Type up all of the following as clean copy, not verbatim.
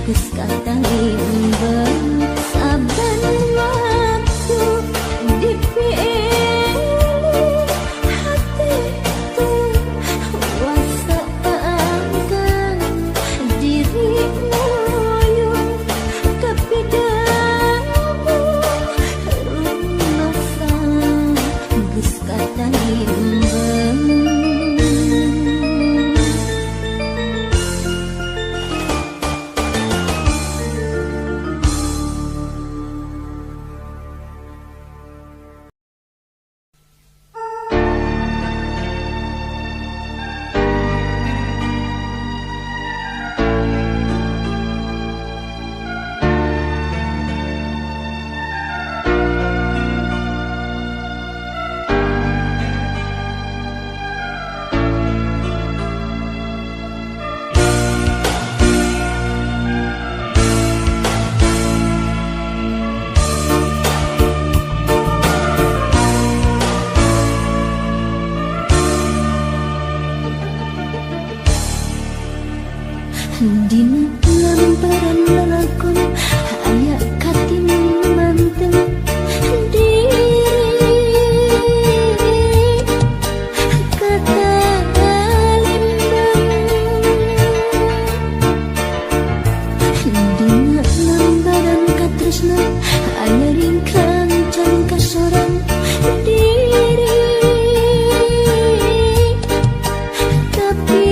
geus katalimbang saban waktu dipilih hati tuh wasa angkan diri nguyuh tapi damu rumasa geus katalimbang. Dina lambaran lalakon aya katim manteng diri katalimbang. Dina lambaran katresna aya ringkang can kasorang diri tapi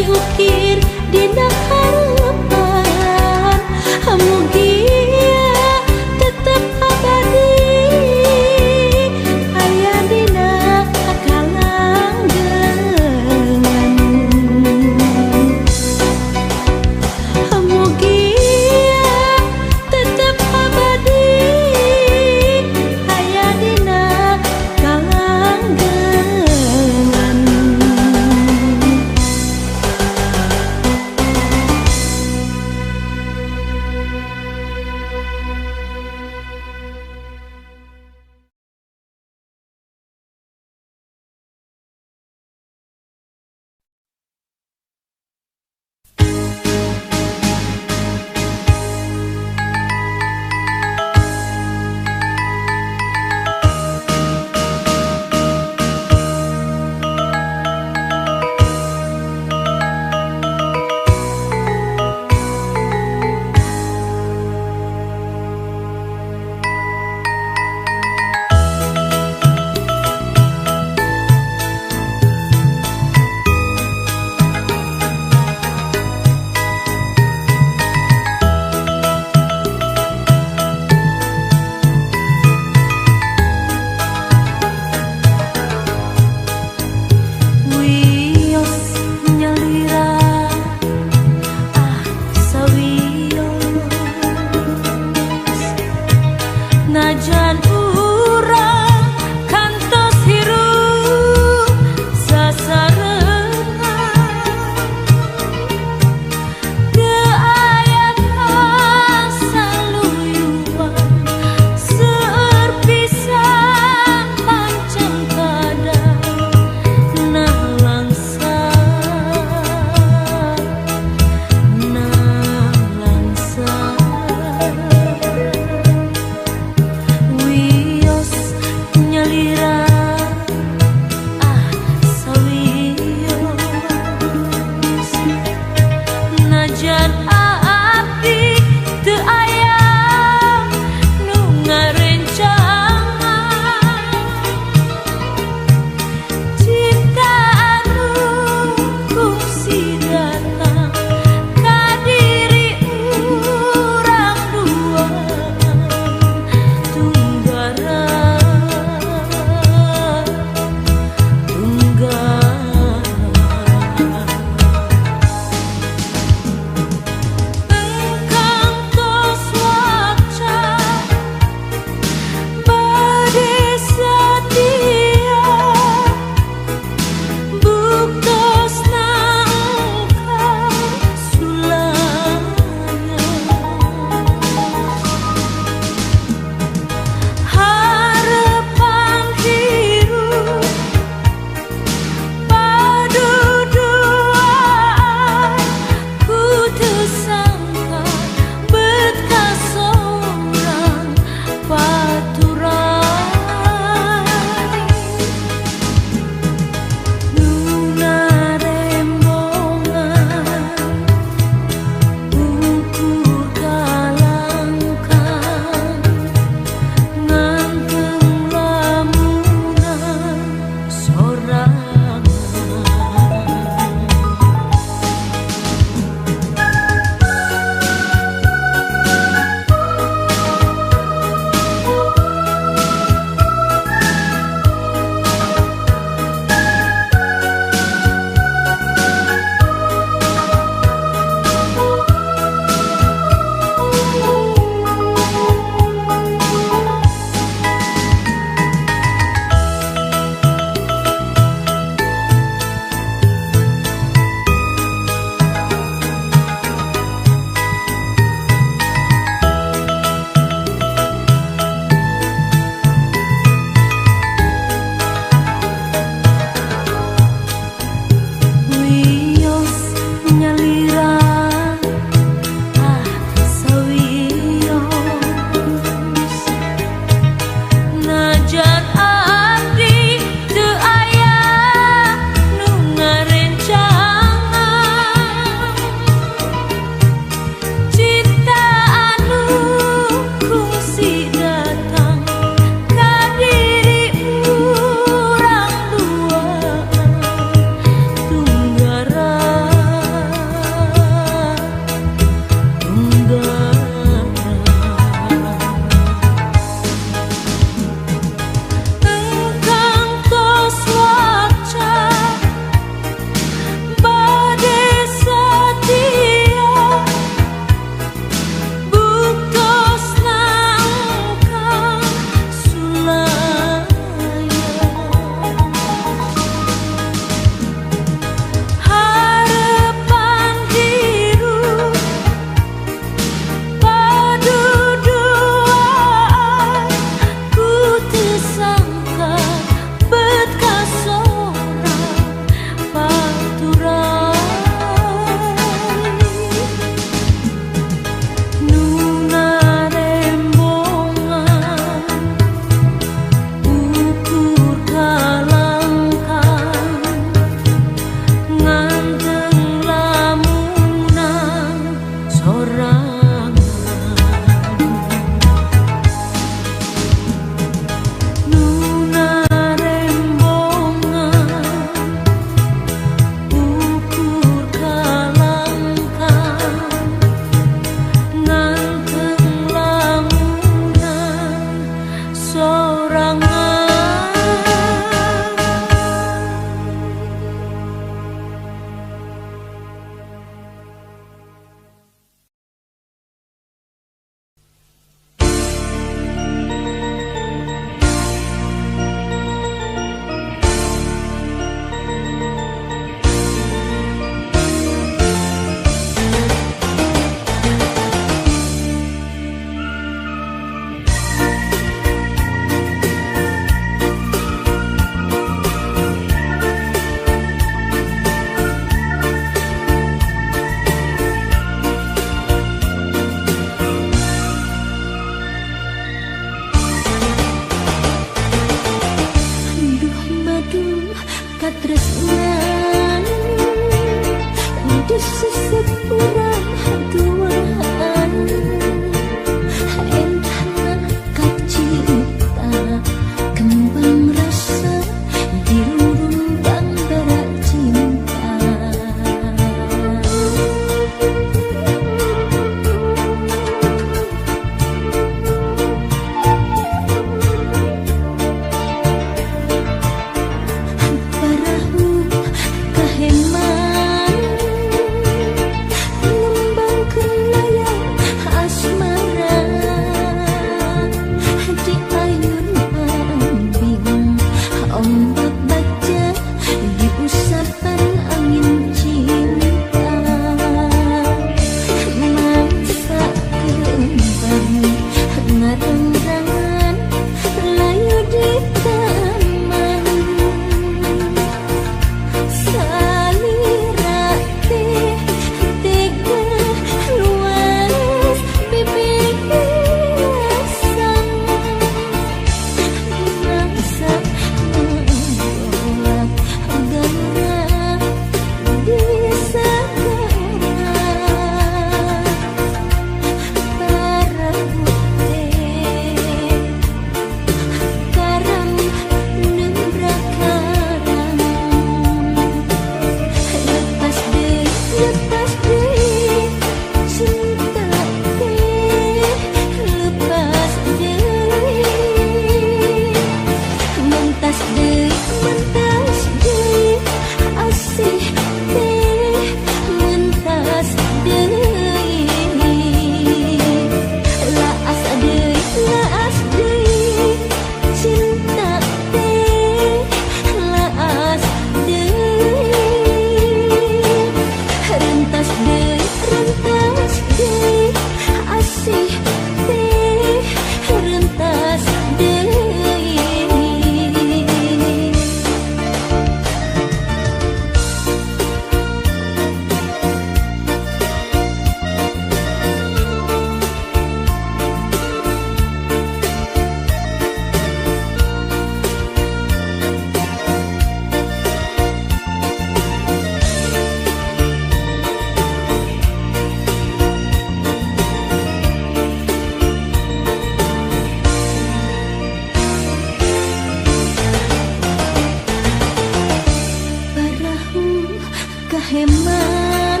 heman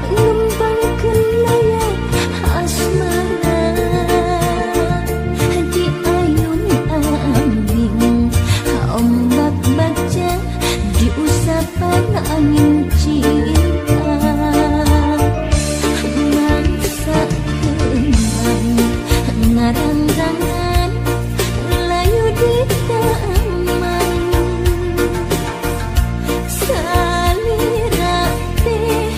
ngembangkeun layar asmara di ayun angin ombak baca di usapan angin cinta mangsa kembang ngarang-rangan layu di taman salira teh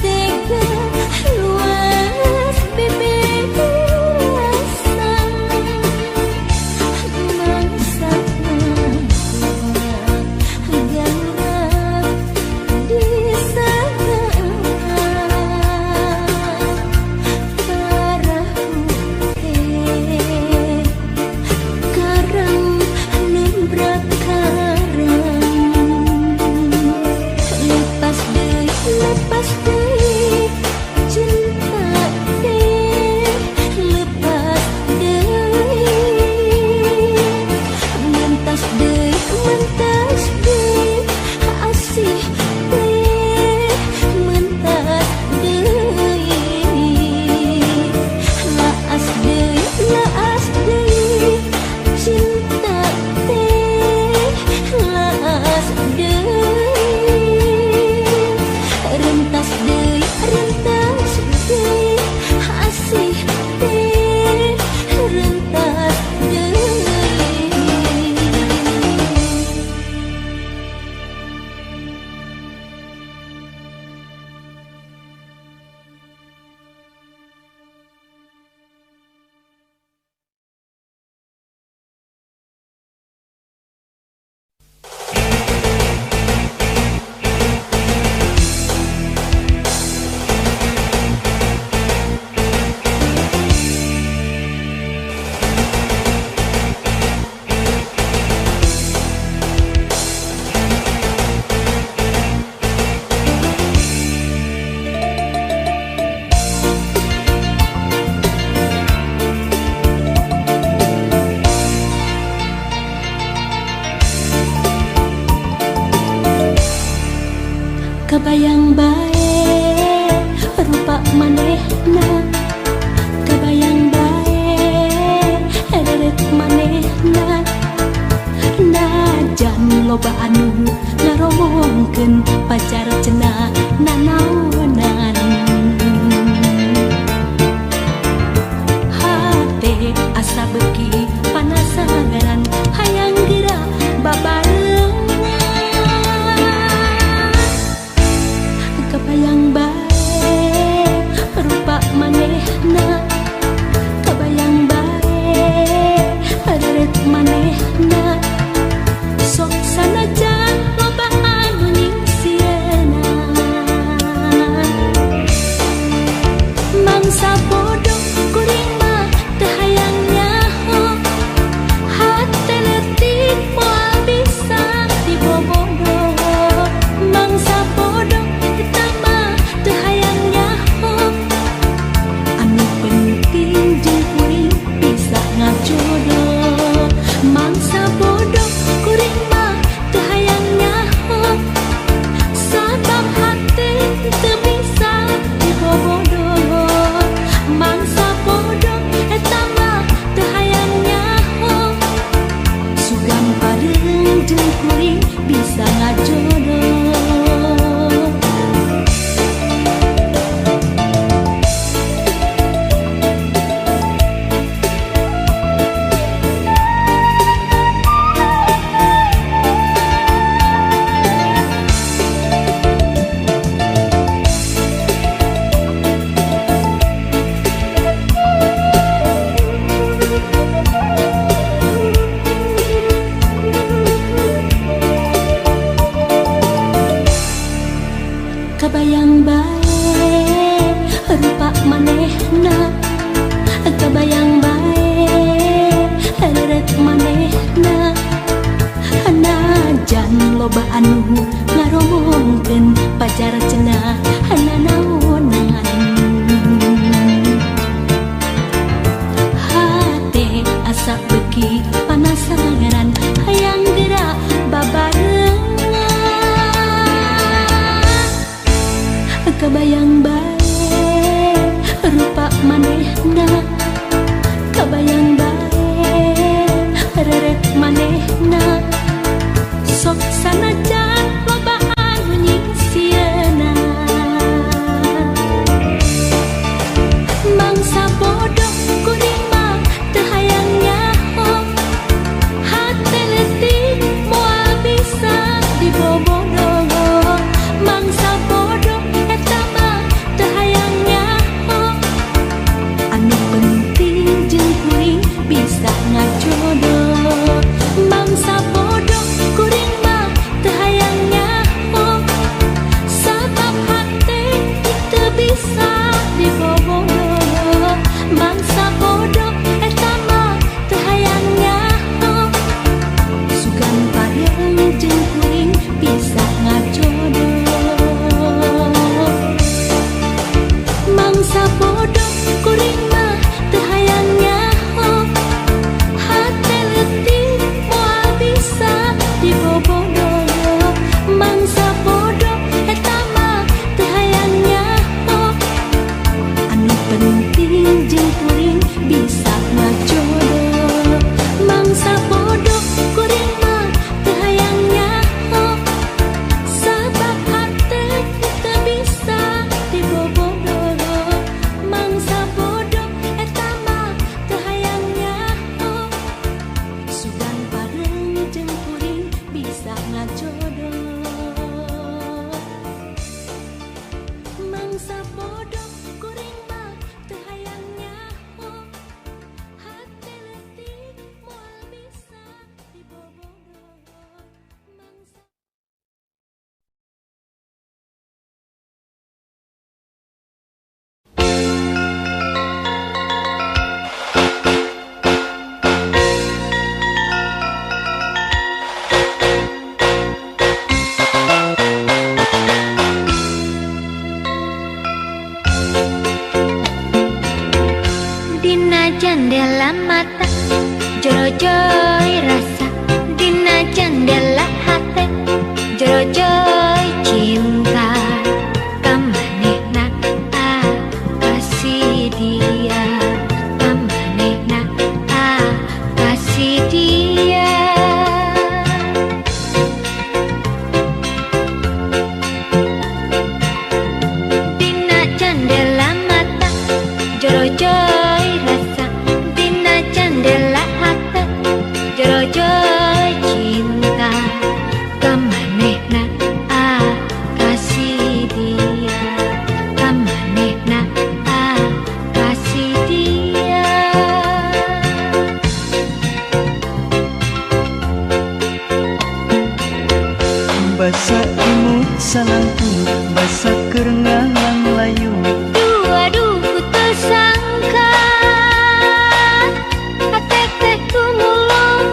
tega luas bibir rasa mangsa galak di sana parahu karang nembrak karang lepas deui cinta teh lepas deui mentas deui asih teh mentas deui laas deui cinta teh laas deui rentas deui asih teh rentas deui. Kebayang bae rupa manehna kebayang bae deret manehna najan loba anu ngaromongkeun pacar cenah nanaonan hate asa beuki panasaran hayang geura babareng kebayang bae rupa manehna kebayang bae deret manehna sok sanajan loba anu nyingsireuna mangsa bodoh kuring mah teu hayang nyaho hate leutik moal bisa dibobodoh mangsa bodoh kita mah teu hayang nyaho anu penting jeung kuring bisa ngajodoh mangsa bodoh kuring mah teu hayang nyaho sabab hati teu bisa dibobodoh mangsa bodoh eta mah teu hayang nyaho sugam pareung jeung kuring bisa ngajodoh. Kebayang bae rupa manehna kebayang bae deret manehna najan loba anu ngaromongkeun pacar cenah nanaonan hate asa beuki panasaran hayang geura babarengan Kabayang bae rupa manehna, kabayang bae rerek manehna, sok sanajan lobaan nyingsiana. Mangsa bodoh kuring mah teu hayang nyaho, hate leutik moal bisa dibobodoh. Mangsa bodoh eta mah teu hayang nyaho, anu penting jeung kuring bisa ngajodoh. Mangsa bodoh kuring mah teu hayang nyaho, sabab hate teu bisa dibobodoh. Mangsa bodoh eta mah teu hayang nyaho, sugan pareung jeung kuring bisa ngajodoh. Mangsa bodoh kuring mah teu hayang nyaho, hate leutik moal bisa dibobodoh. Mangsa bodoh eta mah teu hayang nyaho, anu penting jeung kuring bisa ngajodoh. Mangsa bodoh kuring mah teu hayang nyaho, sabab hate teu bisa dibobodoh. Mangsa bodoh eta mah teu hayang nyaho, sugan pareung jeung kuring bisa ngajodoh. Mangsa bodoh kuring mah teu hayang nyaho, hate leutik moal bisa dibobodoh. Mangsa dina jendela mata jero-joy rasa, dina jendela hate jero-joy cinta. Kamanehna kasih dia, kamanehna kasih dia. Dina jendela mata jero-joy rasa, dina jendela hate jero-joy cinta. Kamanehna kasih dia, kamanehna kasih dia. Basa imut salangkung, basa kerengalang layu. Aduh ku teu sangka hate teh tumulung.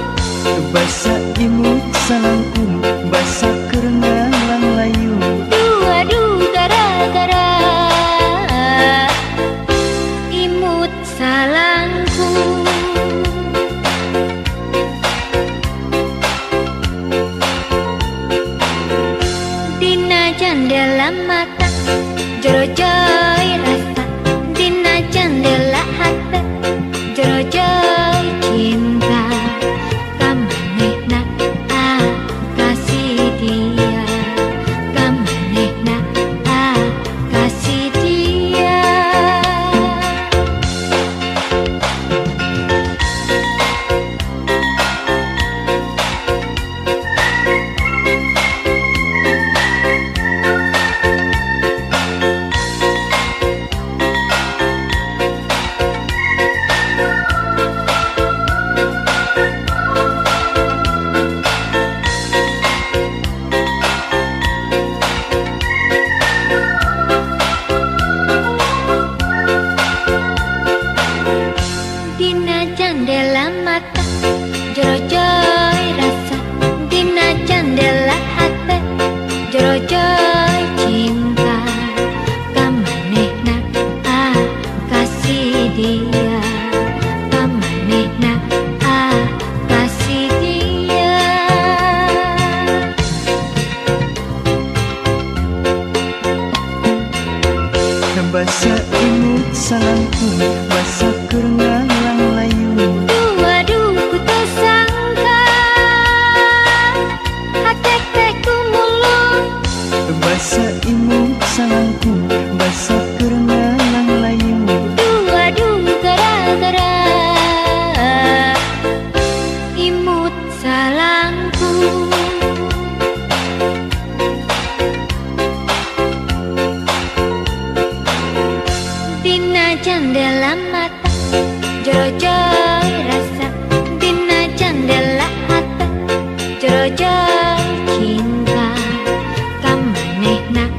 Basa imut salangkung, basa kerengalang layu. Aduh gara-gara imut salangkung. Dina jendela mata jero-joy rasa, dina jendela hate jero-joy cinta. Kamanehna kasih dia, kamanehna kasih dia. basa imut salangkung basa keur ngalang layung. Waduh ku tersangka hakek teh kumulung. Basa imut salangkung basa keur ngalang layung. Waduh gara-gara imut salangkung. Dina jendela mata jorojoy rasa, dina jendela hati jorojoy cinta. Kamanehna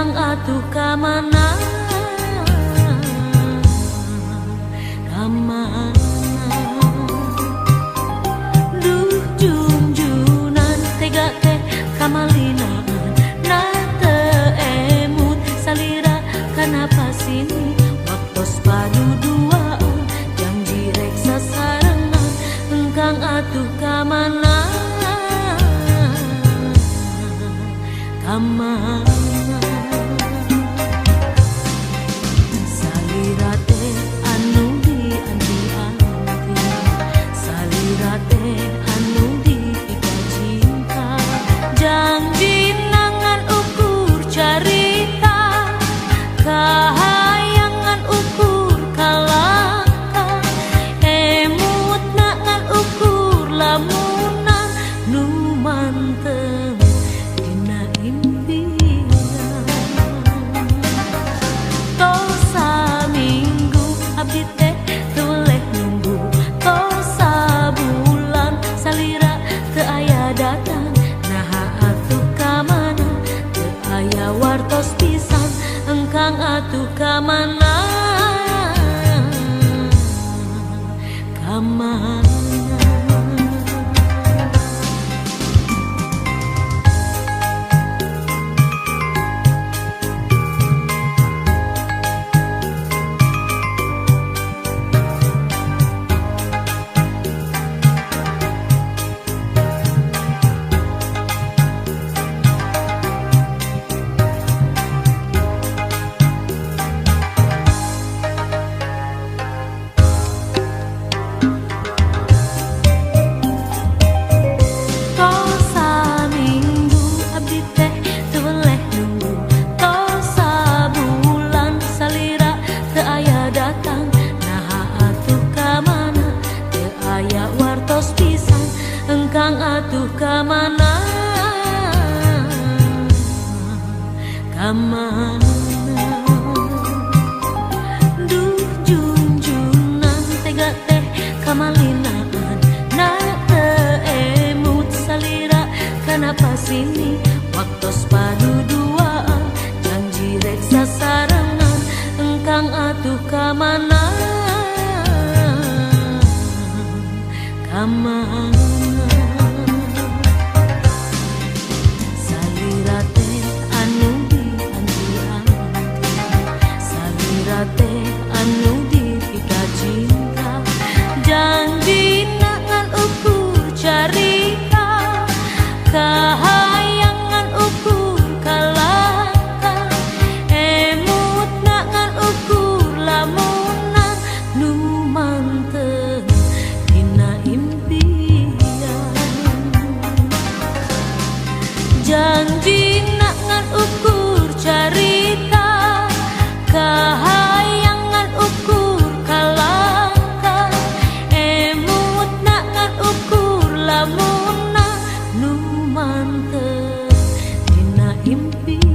engkang atuh kamana kamana duh junjunan tega teh kamalinaan na teu emut salira kenapa sini waktos padu duaan janji rek sasarengan engkang atuh kamana kamana salira teh anu dianti-anti salira teh anu dipika cinta janji nangan ukur carita kahayangan ukur kalaka emut nangan ukur lamunan nu mantep dina impian tosa minggu abdi teh tuleh nunggu tosa bulan salira teu aya datang naha atuh kamana teu aya wartos pisan engkang atuh kamana kamana engkang atuh kamana kamana duh junjunan tega teh kamalinaan na teu emut salira kenapa sini waktos padu duaan janji rek sasarengan engkang atuh kamana kamana salira teh anu dianti-anti salira teh anu dipika cinta janji nangan ukur carita kahayangan ukur kalaka emut nangan ukur lamunan nu mantep dina impian janji nangan ukur carita kahayangan ukur kalaka emut nangan ukur lamunan nu mantep dina impian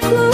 ku